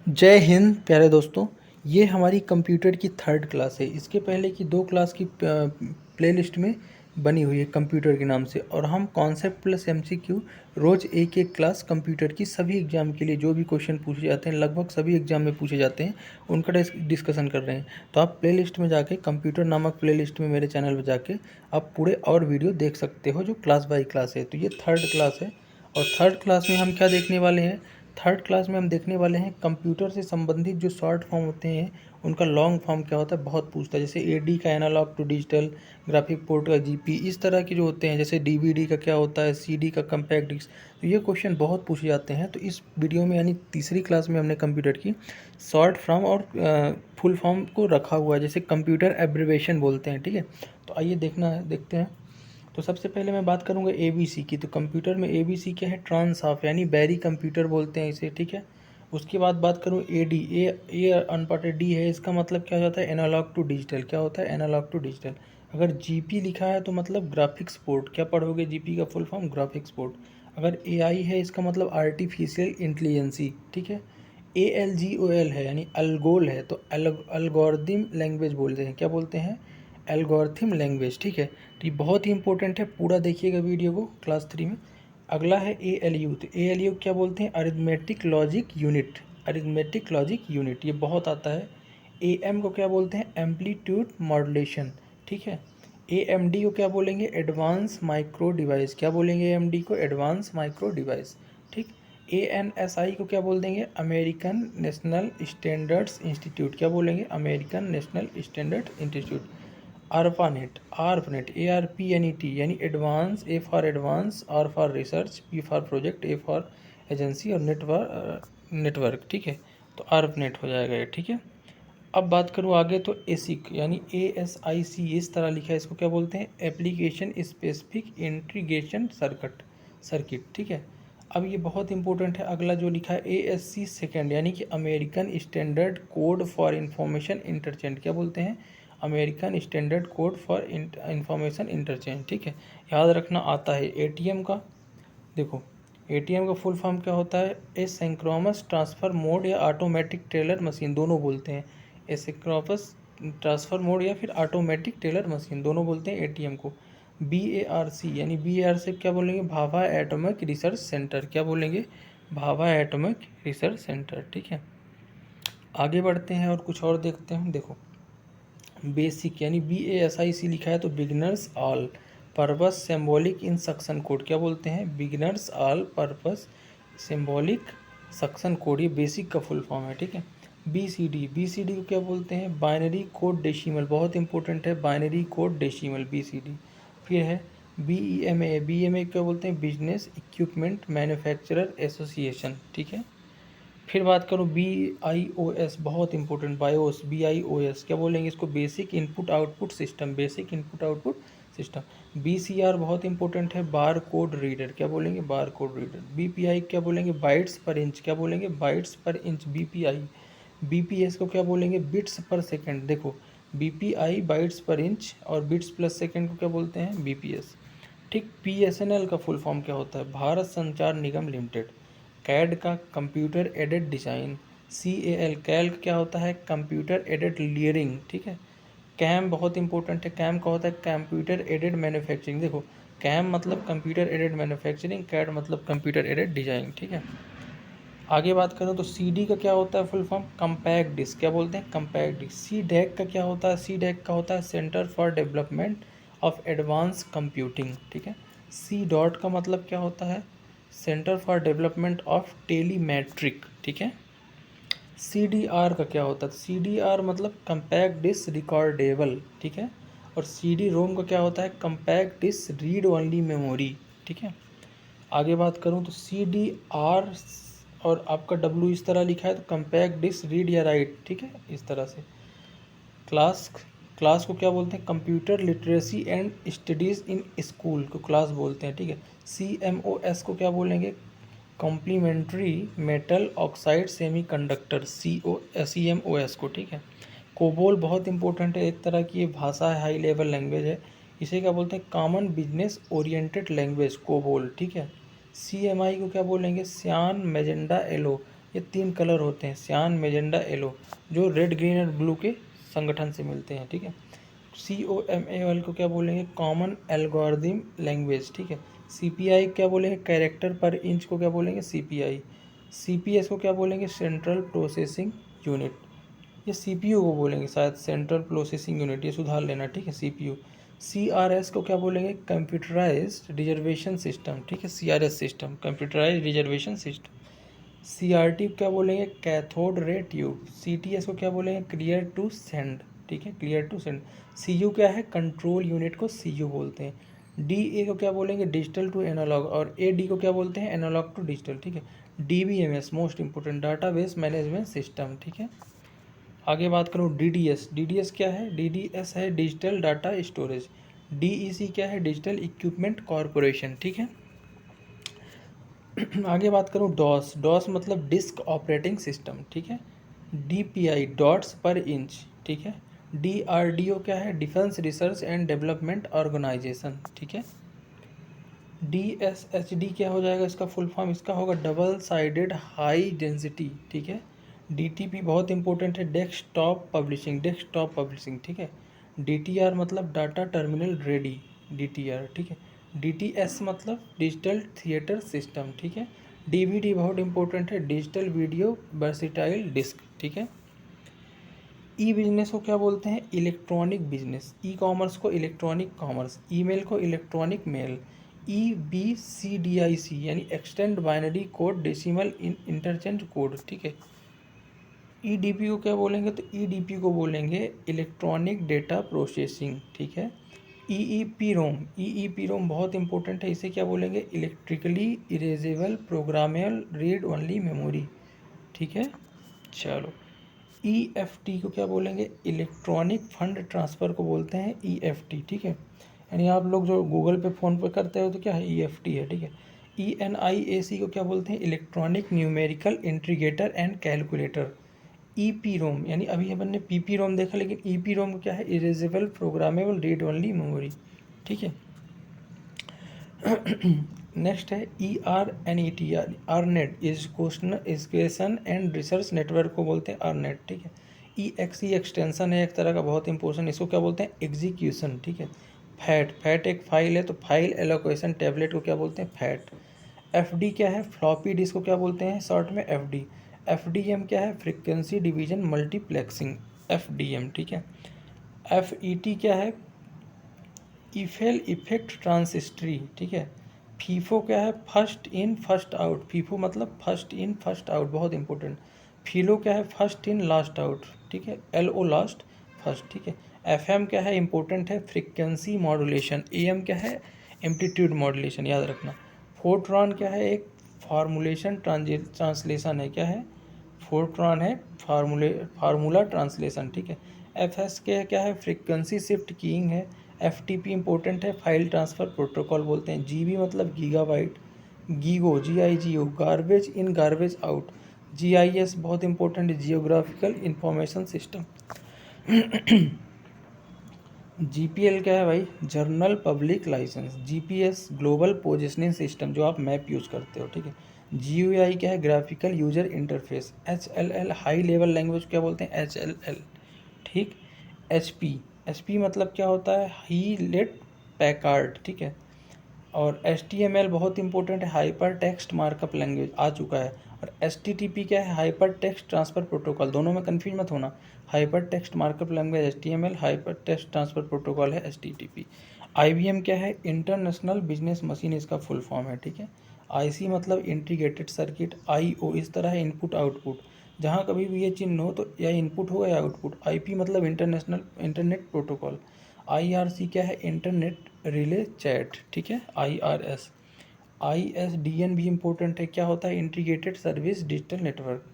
जय हिंद प्यारे दोस्तों। ये हमारी कंप्यूटर की थर्ड क्लास है। इसके पहले की 2 क्लास की प्लेलिस्ट में बनी हुई है कंप्यूटर के नाम से, और हम कॉन्सेप्ट प्लस एमसीक्यू रोज़ एक एक क्लास कंप्यूटर की सभी एग्ज़ाम के लिए जो भी क्वेश्चन पूछे जाते हैं, लगभग सभी एग्ज़ाम में पूछे जाते हैं, उनका डिस्कशन कर रहे हैं। तो आप प्लेलिस्ट में जाके, कंप्यूटर नामक प्लेलिस्ट में मेरे चैनल पर जाके आप पूरे और वीडियो देख सकते हो जो क्लास बाई क्लास है। तो ये थर्ड क्लास है, और थर्ड क्लास में हम क्या देखने वाले हैं? थर्ड क्लास में हम देखने वाले हैं कंप्यूटर से संबंधित जो शॉर्ट फॉर्म होते हैं उनका लॉन्ग फॉर्म क्या होता है, बहुत पूछता है। जैसे एडी का analog to digital, graphic port का जीपी, इस तरह के जो होते हैं। जैसे डीवीडी का क्या होता है, सीडी का कम्पैक्ट डिस्क। तो ये क्वेश्चन बहुत पूछे जाते हैं। तो इस वीडियो में यानी तीसरी क्लास में हमने कंप्यूटर की शॉर्ट फॉर्म और फुल फॉर्म को रखा हुआ है, जैसे कंप्यूटर एब्रिवेशन बोलते हैं। ठीक है, तो आइए देखते हैं। तो सबसे पहले मैं बात करूंगा एबीसी की। तो कंप्यूटर में एबीसी क्या है? ट्रांस ऑफ, यानी बैरी कंप्यूटर बोलते हैं इसे। ठीक है, उसके बाद बात करूं एडी, ए अनपॉटेड डी है, इसका मतलब क्या हो जाता है? Analog to digital. क्या होता है? Analog to digital. अगर जीपी लिखा है तो मतलब ग्राफिक्स पोर्ट। क्या पढ़ोगे? जीपी का फुल फॉर्म ग्राफिक्स पोर्ट। अगर एआई है, इसका मतलब आर्टिफिशियल इंटेलिजेंसी। ठीक है, एएलजीओएल है यानी अलगोल है, तो अलगोरिथम लैंग्वेज बोलते हैं। क्या बोलते हैं? Algorithm language. ठीक है, तो ये बहुत ही इंपॉर्टेंट है, पूरा देखिएगा वीडियो को क्लास 3 में। अगला है ए एल यू। तो ए एल यू क्या बोलते हैं? Arithmetic logic unit. Arithmetic logic unit, ये बहुत आता है। ए एम को क्या बोलते हैं? Amplitude modulation. ठीक है, ए एम डी को क्या बोलेंगे? Advance micro device. क्या बोलेंगे ए एम डी को? Advance micro device. ठीक, ए एन एस आई को क्या बोल देंगे? American National Standards Institute. क्या बोलेंगे? American National Standard Institute. ARPANET, ARPANET, ARPNET यानी advance, A for advance, R for research, P for project, A for agency, और network. ठीक है, तो ARPANET हो जाएगा ये। ठीक है, अब बात करूँ आगे तो एसिक यानी ASIC, इस तरह लिखा है, इसको क्या बोलते हैं? Application specific integration circuit. ठीक है, अब ये बहुत इंपॉर्टेंट है। अगला जो लिखा है ASC सेकेंड, यानी कि American standard code for information interchange. क्या बोलते हैं? American standard code for information interchange. ठीक है, याद रखना आता है। एटीएम का देखो, एटीएम का फुल फॉर्म क्या होता है? एसिंक्रोनस ट्रांसफ़र मोड या ऑटोमेटिक टेलर मशीन, दोनों बोलते हैं। एसिंक्रोनस ट्रांसफ़र मोड या फिर ऑटोमेटिक टेलर मशीन, दोनों बोलते हैं एटीएम को। BARC यानी BARC क्या बोलेंगे? Bhabha atomic research centre. क्या बोलेंगे? Bhabha atomic research centre. ठीक है, आगे बढ़ते हैं और कुछ और देखते हैं। देखो, बेसिक यानी BASIC लिखा है, तो beginners all purpose symbolic instruction code. क्या बोलते हैं? Beginners all purpose symbolic suction code, ये बेसिक का फुल फॉर्म है। ठीक है, BCD को क्या बोलते हैं? बाइनरी कोड डेसिमल, बहुत इंपॉर्टेंट है बाइनरी कोड डेसिमल, BCD। फिर है BEMA क्या बोलते हैं? Business equipment manufacturer association. ठीक है, फिर बात करूँ BIOS, बहुत इंपॉर्टेंट, बायोस, BIOS क्या बोलेंगे इसको? Basic input output system, basic input output system. BCR बहुत इंपॉर्टेंट है, बार कोड रीडर। क्या बोलेंगे? Bar code reader. BPI क्या बोलेंगे? बाइट्स पर इंच। क्या बोलेंगे? बाइट्स पर इंच, BPI। BPS को क्या बोलेंगे? बिट्स पर सेकंड। देखो, BPI बाइट्स पर इंच, और बिट्स प्लस सेकंड को क्या बोलते हैं? BPS। ठीक, PSNL का फुल फॉर्म क्या होता है? भारत संचार निगम लिमिटेड। कैड का कंप्यूटर एडेड डिज़ाइन। कैल का क्या होता है? Computer aided layering. ठीक है, कैम बहुत इंपॉर्टेंट है, कैम का होता है कंप्यूटर एडेड मैन्युफैक्चरिंग। देखो, कैम मतलब कंप्यूटर एडेड मैन्युफैक्चरिंग, कैड मतलब कंप्यूटर एडेड डिज़ाइन। ठीक है, आगे बात करूँ तो CD का क्या होता है फुल फॉर्म? Compact disc. क्या बोलते हैं? Compact disc. CDEC का क्या होता है? CDEC का होता है centre for development of advance computing. ठीक है, C डॉट का मतलब क्या होता है? Centre for development of टेलीमेट्रिक। ठीक है, CDR का क्या होता है? CDR मतलब कंपैक्ट डिस्क रिकॉर्डेबल। ठीक है, और CD रोम का क्या होता है? Compact disc read only memory. ठीक है, आगे बात करूँ तो CDR और आपका W इस तरह लिखा है, तो कंपैक्ट डिस्क रीड या राइट। ठीक है, इस तरह से। क्लास क्लास को क्या बोलते हैं? Computer literacy and studies in school को क्लास बोलते हैं। ठीक है, CMOS को क्या बोलेंगे? Complementary metal oxide semiconductor, CMOS को। ठीक है, कोबोल बहुत इंपॉर्टेंट है, एक तरह की ये भाषा है, हाई लेवल लैंग्वेज है। इसे क्या बोलते हैं? Common business oriented language, COBOL. ठीक है, CMI को क्या बोलेंगे? सियान मैजेंडा येलो, ये 3 कलर होते हैं, सियान, मैजेंडा, येलो, जो रेड, ग्रीन और ब्लू के संगठन से मिलते हैं। ठीक है। COMAL को क्या बोलेंगे, कॉमन एल्गोरिथम लैंग्वेज। ठीक है। CPI क्या बोलेंगे, कैरेक्टर पर इंच को क्या बोलेंगे, CPI। CPS को क्या बोलेंगे, सेंट्रल प्रोसेसिंग यूनिट। ये CPU को बोलेंगे शायद, सेंट्रल प्रोसेसिंग यूनिट, ये सुधार लेना। ठीक है। CPU। CRS को क्या बोलेंगे, कंप्यूटराइज्ड रिजर्वेशन सिस्टम। ठीक है। CRS system, computerised reservation system. CRT क्या बोलेंगे, कैथोड रे ट्यूब। CTS को क्या बोलेंगे, क्लियर टू सेंड। ठीक है, क्लियर टू सेंड। CU क्या है, कंट्रोल यूनिट को CU बोलते हैं। DA को क्या बोलेंगे, डिजिटल टू एनालॉग, और AD को क्या बोलते हैं, एनालॉग टू डिजिटल। ठीक है। DBMS most important, database management system. ठीक है। आगे बात करूँ DDS। DDS क्या है, DDS है डिजिटल डाटा स्टोरेज। DEC क्या है, डिजिटल इक्विपमेंट कॉरपोरेशन। ठीक है। आगे बात करूँ डॉस। डॉस मतलब डिस्क ऑपरेटिंग सिस्टम। ठीक है। DPI dots per inch. ठीक है। DRDO क्या है, defence research and development organisation. ठीक है। DSHD क्या हो जाएगा, इसका फुल फॉर्म इसका होगा डबल साइडेड हाई डेंसिटी। ठीक है। DTP बहुत इंपॉर्टेंट है, डेस्कटॉप पब्लिशिंग, डेस्कटॉप पब्लिशिंग। ठीक है। DTR मतलब डाटा टर्मिनल रेडी, DTR। ठीक है। DTS मतलब डिजिटल थिएटर सिस्टम। ठीक है। DVD बहुत इंपॉर्टेंट है, डिजिटल वीडियो वर्सिटाइल डिस्क। ठीक है। बिजनेस को क्या बोलते हैं, इलेक्ट्रॉनिक बिजनेस। कॉमर्स को इलेक्ट्रॉनिक कॉमर्स। ईमेल को इलेक्ट्रॉनिक मेल। EBCDIC यानी extend binary code decimal interchange code. ठीक है। EDP को क्या बोलेंगे, तो EDP को बोलेंगे इलेक्ट्रॉनिक डेटा प्रोसेसिंग। ठीक है। EEPROM बहुत इंपॉर्टेंट है, इसे क्या बोलेंगे, electrically erasable programmable read only memory. ठीक है। चलो, EFT को क्या बोलेंगे, इलेक्ट्रॉनिक फंड ट्रांसफ़र को बोलते हैं EFT। ठीक है। यानी आप लोग जो गूगल पे फ़ोन पे करते हो तो क्या है, EFT है। ठीक है। ENIAC को क्या बोलते हैं, electronic numerical integrator and calculator. EPROM यानी अभी अपन ने PPROM देखा, लेकिन EPROM क्या है, erasable programmable read only memory. ठीक है। नेक्स्ट है ERNET, ARNET education and research network को बोलते हैं ARNET। ठीक है। EXE एक्सटेंशन है एक तरह का, बहुत इंपॉर्टेंट, इसको क्या बोलते हैं, एग्जीक्यूशन। ठीक है। फैट एक फाइल है, तो फाइल एलोकेशन टैबलेट को क्या बोलते हैं, फैट। FD क्या है, फ्लॉपी डिस्क को क्या बोलते हैं, शॉर्ट में FD। FDM क्या है, फ्रीक्वेंसी डिवीजन मल्टीप्लेक्सिंग, FDM। ठीक है। FET क्या है, इफेल इफेक्ट ट्रांसिस्टरी। ठीक है। फीफो क्या है, first in first out. FIFO मतलब फर्स्ट इन फर्स्ट आउट, बहुत इंपॉर्टेंट। फीलो क्या है, फर्स्ट इन लास्ट आउट। ठीक है। LO last first. ठीक है। FM क्या है, इंपॉर्टेंट है, फ्रिक्वेंसी मॉड्यूलेशन। AM क्या है, एम्पलीट्यूड मॉड्यूलेशन, याद रखना। फोर्ट्रॉन क्या है, एक फार्मूलेशन ट्रांसलेशन है, क्या है, फोर्ट्रॉन है फार्मूला ट्रांसलेशन। ठीक है। FS के क्या है, फ्रीक्वेंसी शिफ्ट कीइंग है। FTP इंपॉर्टेंट है, फाइल ट्रांसफ़र प्रोटोकॉल बोलते हैं। GB मतलब gigabyte. GIGO, GIGO garbage in garbage out. GIS बहुत इंपॉर्टेंट है, जियोग्राफिकल इंफॉर्मेशन सिस्टम। GPL क्या है भाई, general public licence. GPS global positioning system, जो आप मैप यूज करते हो। ठीक है। GUI क्या है, graphical user interface. HLL high level language क्या बोलते हैं, HLL। ठीक। HP मतलब क्या होता है, हीलेट पैकार्ड। ठीक है। और HTML बहुत इंपॉर्टेंट है, हाइपर टेक्स्ट मार्कअप लैंग्वेज, आ चुका है। और HTTP क्या है, हाइपर टेक्स्ट ट्रांसफ़र प्रोटोकॉल, दोनों में कन्फ्यूज मत होना। Hyper text markup language HTML, hyper text transfer protocol है HTTP। IBM क्या है, इंटरनेशनल बिजनेस मशीन, इसका फुल फॉर्म है। ठीक है। IC मतलब इंटीग्रेटेड सर्किट। IO इस तरह है, इनपुट आउटपुट, जहाँ कभी भी ये चिन्ह हो तो या इनपुट होगा या आउटपुट। IP मतलब इंटरनेशनल इंटरनेट प्रोटोकॉल। IRC क्या है, इंटरनेट रिले चैट। ठीक है। IRS। ISDN भी इम्पोर्टेंट है, क्या होता है, integrated service digital network.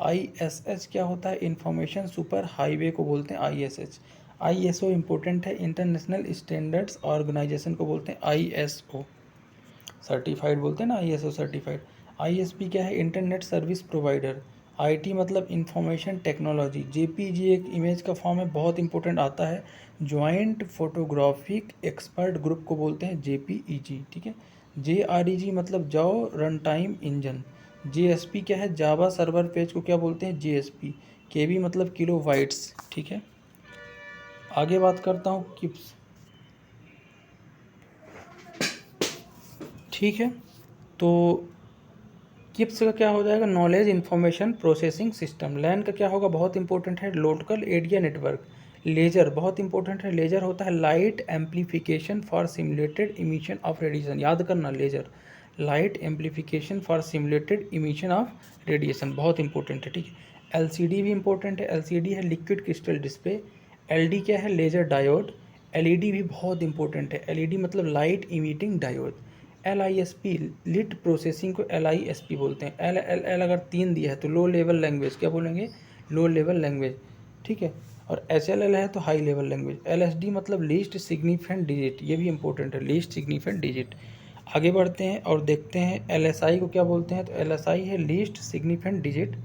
ISH क्या होता है, इंफॉर्मेशन सुपर हाईवे को बोलते हैं ISH। ISO इम्पोर्टेंट है, इंटरनेशनल स्टैंडर्ड्स ऑर्गेनाइजेशन को बोलते हैं ISO, सर्टिफाइड बोलते हैं ना, ISO सर्टिफाइड। ISP क्या है, इंटरनेट सर्विस प्रोवाइडर। IT मतलब इंफॉर्मेशन टेक्नोलॉजी। JPG एक इमेज का फॉर्म है, बहुत इंपॉर्टेंट आता है, जॉइंट फोटोग्राफिक एक्सपर्ट ग्रुप को बोलते हैं JPEG। ठीक है। JREG मतलब जाओ रन टाइम इंजन। JSP क्या है, जावा सर्वर पेज को क्या बोलते हैं, JSP। KB मतलब किलो बाइट्स, ठीक है। आगे बात करता हूँ किप्स, ठीक है। तो किप्स का क्या हो जाएगा, knowledge information processing system. LAN का क्या होगा, बहुत इंपॉर्टेंट है, लोकल एरिया नेटवर्क। लेजर बहुत इंपॉर्टेंट है, लेजर होता है light amplification for simulated emission of radiation, याद करना laser, light amplification for simulated emission of radiation, बहुत इंपॉर्टेंट है, ठीक है। LCD भी इंपॉर्टेंट है, LCD है लिक्विड क्रिस्टल डिस्प्ले। LD क्या है, लेजर डायोड। LED भी बहुत इंपॉर्टेंट है, LED मतलब light emitting diode. LISP list processing को LISP बोलते हैं। एल एल एल अगर 3 दिया है तो लो लेवल लैंग्वेज, क्या बोलेंगे, लो लेवल लैंग्वेज, ठीक है। और HLL है तो हाई लेवल लैंग्वेज। LSD मतलब लीस्ट सिग्निफिकेंट डिजिट, ये भी इंपॉर्टेंट है, लीस्ट सिग्निफिकेंट डिजिट। आगे बढ़ते हैं और देखते हैं LSI को क्या बोलते हैं, तो LSI है लीस्ट सिग्निफिकेंट डिजिट,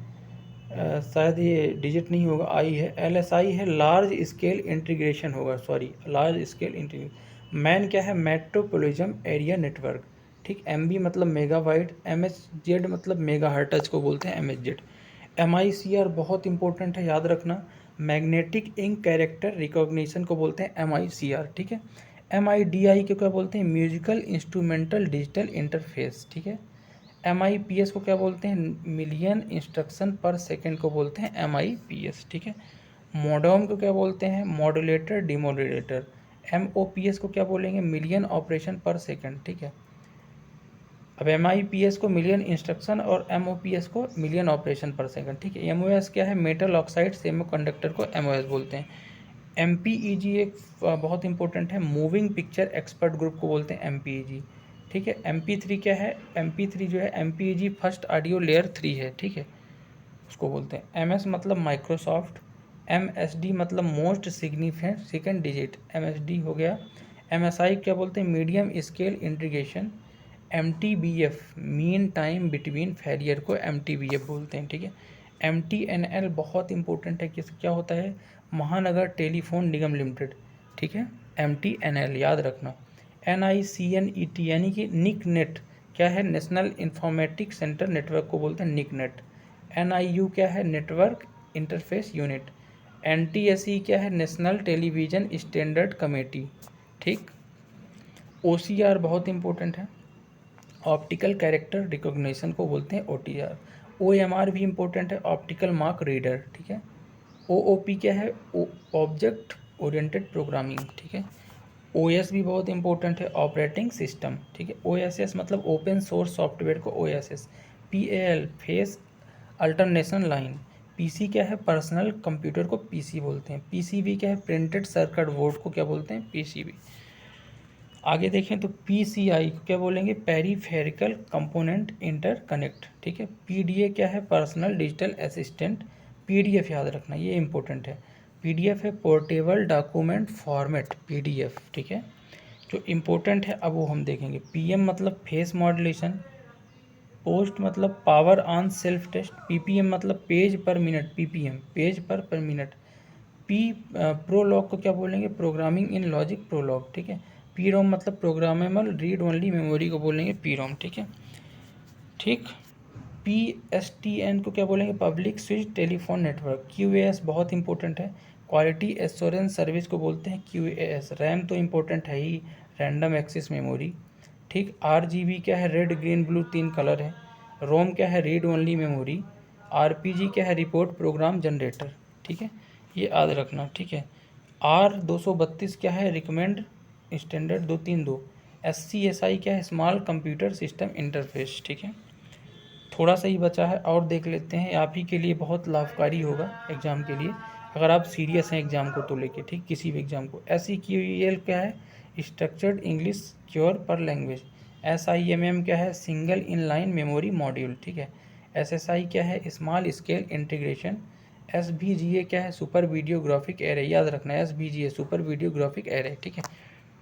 शायद ये डिजिट नहीं होगा, आई है। LSI है लार्ज स्केल इंटीग्रेशन होगा, sorry, large scale integration. Man क्या है, मेट्रोपोलिज्म एरिया नेटवर्क, ठीक। MB मतलब मेगाबाइट। MHZ मतलब मेगा हर्ट्ज को बोलते हैं MHZ। MICR बहुत इंपॉर्टेंट है, याद रखना, मैग्नेटिक इंक कैरेक्टर रिकॉग्निशन को बोलते हैं MICR, ठीक है। MIDI को क्या बोलते हैं, म्यूजिकल इंस्ट्रूमेंटल डिजिटल इंटरफेस, ठीक है। MIPS को क्या बोलते हैं, मिलियन इंस्ट्रक्शन पर सेकंड को बोलते हैं MIPS, ठीक है। मॉडर्म को क्या बोलते हैं, मॉड्यूलेटर डिमोड्यूलेटर। MOPS को क्या बोलेंगे, मिलियन ऑपरेशन पर सेकंड, ठीक है। अब MIPS को मिलियन इंस्ट्रक्शन और MOPS को मिलियन ऑपरेशन पर सेकंड, ठीक है। MOS क्या है, मेटल ऑक्साइड सेमीकंडक्टर को MOS बोलते हैं। MPEG एक बहुत इंपॉर्टेंट है, मूविंग पिक्चर एक्सपर्ट ग्रुप को बोलते हैं MPEG, ठीक है। MP3 क्या है, MP3 जो है MPEG फर्स्ट ऑडियो लेयर 3 है, ठीक है, उसको बोलते हैं। MS मतलब माइक्रोसॉफ्ट। MSD मतलब most significant second digit, MSD हो गया। MSI क्या बोलते हैं, medium scale integration. MTBF mean time between failure को MTBF बोलते हैं, ठीक है। MTNL बहुत इंपॉर्टेंट है, किस क्या होता है, महानगर टेलीफोन निगम लिमिटेड, ठीक है, MTNL याद रखना। NICNET यानी कि निक नेट क्या है, नेशनल इंफॉर्मेटिक सेंटर नेटवर्क को बोलते हैं निक नेट। NIU क्या है, नेटवर्क इंटरफेस यूनिट। NTSE क्या है, नेशनल टेलीविज़न स्टैंडर्ड कमेटी, ठीक। OCR बहुत इंपॉर्टेंट है, ऑप्टिकल कैरेक्टर रिकॉग्निशन को बोलते हैं OTR। OMR भी इंपॉर्टेंट है, ऑप्टिकल मार्क रीडर, ठीक है। OOP क्या है, ऑब्जेक्ट ओरिएंटेड प्रोग्रामिंग, ठीक है। OS भी बहुत इंपॉर्टेंट है, ऑपरेटिंग सिस्टम, ठीक है। OSS मतलब ओपन सोर्स सॉफ्टवेयर को OSS। PAL face alternation line. PC क्या है, पर्सनल कंप्यूटर को PC बोलते हैं। PCB क्या है, प्रिंटेड सर्किट बोर्ड को क्या बोलते हैं, PCB। आगे देखें तो PCI को क्या बोलेंगे, पेरीफेरिकल कंपोनेंट इंटरकनेक्ट, ठीक है। PDA क्या है, पर्सनल डिजिटल असिस्टेंट। PDF याद रखना, ये इंपॉर्टेंट है। PDF है पोर्टेबल डॉक्यूमेंट फॉर्मेट, PDF, ठीक है। जो इम्पोर्टेंट है अब वो हम देखेंगे। PM मतलब फेस मॉड्यूलेशन। पोस्ट मतलब power on self test. PPM मतलब page per minute, PPM page per minute. Prolog को क्या बोलेंगे, प्रोग्रामिंग इन लॉजिक प्रोलॉग, ठीक है। PROM मतलब प्रोग्रामेबल रीड ओनली मेमोरी को बोलेंगे PROM, ठीक है, ठीक। PSTN को क्या बोलेंगे, public switch telephone network. QAS बहुत इंपॉर्टेंट है, क्वालिटी एश्योरेंस सर्विस को बोलते हैं QAS। रैम तो इम्पोर्टेंट है ही, रैंडम एक्सेस मेमोरी, ठीक। RGB क्या है, रेड ग्रीन ब्लू 3 कलर है। रोम क्या है, रीड ओनली मेमोरी। RPG क्या है, रिपोर्ट प्रोग्राम जनरेटर, ठीक है, ये याद रखना, ठीक है। R232 क्या है, रिकमेंड स्टैंडर्ड 232। SCSI क्या है, स्मॉल कंप्यूटर सिस्टम इंटरफेस, ठीक है। थोड़ा सा ही बचा है और देख लेते हैं, आप ही के लिए बहुत लाभकारी होगा एग्ज़ाम के लिए, अगर आप सीरियस हैं एग्ज़ाम को तो लेके, ठीक, किसी भी एग्ज़ाम को। SEQL क्या है, स्ट्रक्चर्ड इंग्लिश क्योर पर लैंग्वेज। SIMM क्या है, single in line memory module, ठीक है। SSI क्या है, स्मॉल स्केल इंटीग्रेशन। SVGA क्या है, सुपर वीडियो ग्राफिक एरे, याद रखना है SVGA super video graphic array, ठीक है।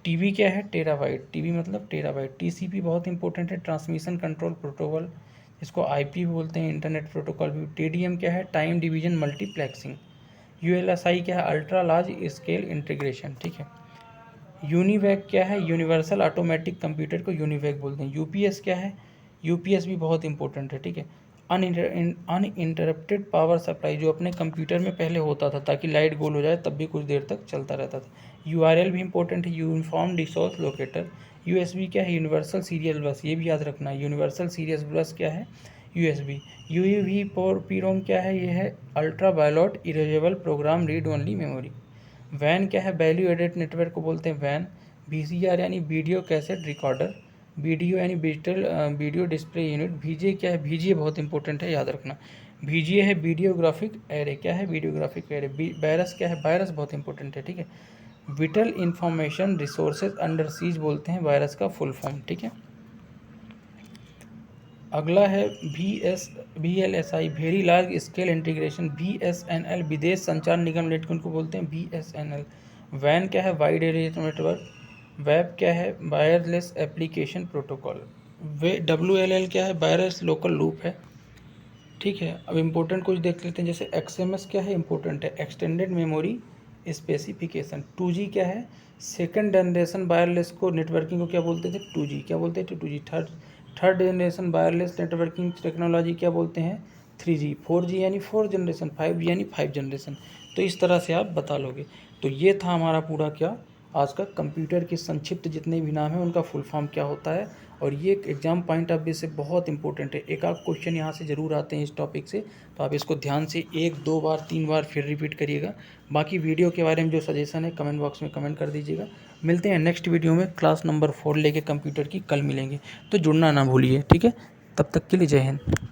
TB क्या है, टेराबाइट, TB मतलब टेराबाइट। TCP बहुत इंपॉर्टेंट है, ट्रांसमिशन कंट्रोल प्रोटोकॉल, इसको IP भी बोलते हैं, इंटरनेट प्रोटोकॉल भी। TDM क्या है, टाइम डिवीजन मल्टीप्लेक्सिंग। ULSI क्या है, अल्ट्रा लार्ज स्केल इंटीग्रेशन, ठीक है। यूनिवैक क्या है, यूनिवर्सल ऑटोमेटिक कंप्यूटर को यूनिवैक बोलते हैं। UPS क्या है, UPS भी बहुत इंपॉर्टेंट है, ठीक है। अनइंटरप्टेड पावर सप्लाई, जो अपने कंप्यूटर में पहले होता था ताकि लाइट गोल हो जाए तब भी कुछ देर तक चलता रहता था। URL भी इंपॉर्टेंट है, यूनिफॉर्म रिसोर्स लोकेटर। USB क्या है? यूनिवर्सल सीरियल बस, ये भी याद रखना है। यूनिवर्सल सीरियल बस क्या है? USB। UEV PROM क्या है? ये है ultra violet erasable program read only memory. VAN क्या है? वैल्यू एडेड नेटवर्क को बोलते हैं वैन। VCR यानी वीडियो कैसेट रिकॉर्डर। वीडियो यानी digital video display unit. VGA क्या है? VGA बहुत इंपॉर्टेंट है, याद रखना। VGA है वीडियोग्राफिक एरे। क्या है? Videographic array. वायरस क्या है? वायरस बहुत इंपॉर्टेंट है, ठीक है। Whittle information resources under seize बोलते हैं वायरस का फुल फॉर्म, ठीक है। अगला है VLSI very large scale integration. BSNL विदेश संचार निगम नेटवर्क को बोलते हैं BSNL। वैन क्या है? Wide area network. वेब क्या है? Wireless application protocol. WLL क्या है? वायरलेस लोकल लूप है, ठीक है। अब इम्पोर्टेंट कुछ देख लेते हैं, जैसे XMS क्या है? इम्पोर्टेंट है, एक्सटेंडेड मेमोरी स्पेसिफिकेशन। 2G क्या है? सेकंड जनरेशन वायरलेस को नेटवर्किंग को क्या बोलते थे? 2G। क्या बोलते थे? 2G। Third generation wireless networking technology क्या बोलते हैं? 3G। 4G यानी फोर्थ जनरेशन। 5G यानी 5 जनरेशन। तो इस तरह से आप बता लोगे। तो ये था हमारा पूरा क्या आज का कंप्यूटर के संक्षिप्त जितने भी नाम हैं उनका फुल फॉर्म क्या होता है, और ये एग्जाम पॉइंट ऑफ व्यू से बहुत इंपॉर्टेंट है। एक आध क्वेश्चन यहाँ से ज़रूर आते हैं इस टॉपिक से, तो आप इसको ध्यान से 1-2 बार 3 बार फिर रिपीट करिएगा। बाकी वीडियो के बारे में जो सजेशन है कमेंट बॉक्स में कमेंट कर दीजिएगा। मिलते हैं नेक्स्ट वीडियो में, क्लास नंबर 4 लेके कंप्यूटर की कल मिलेंगे, तो जुड़ना ना भूलिए, ठीक है। तब तक के लिए जय हिंद।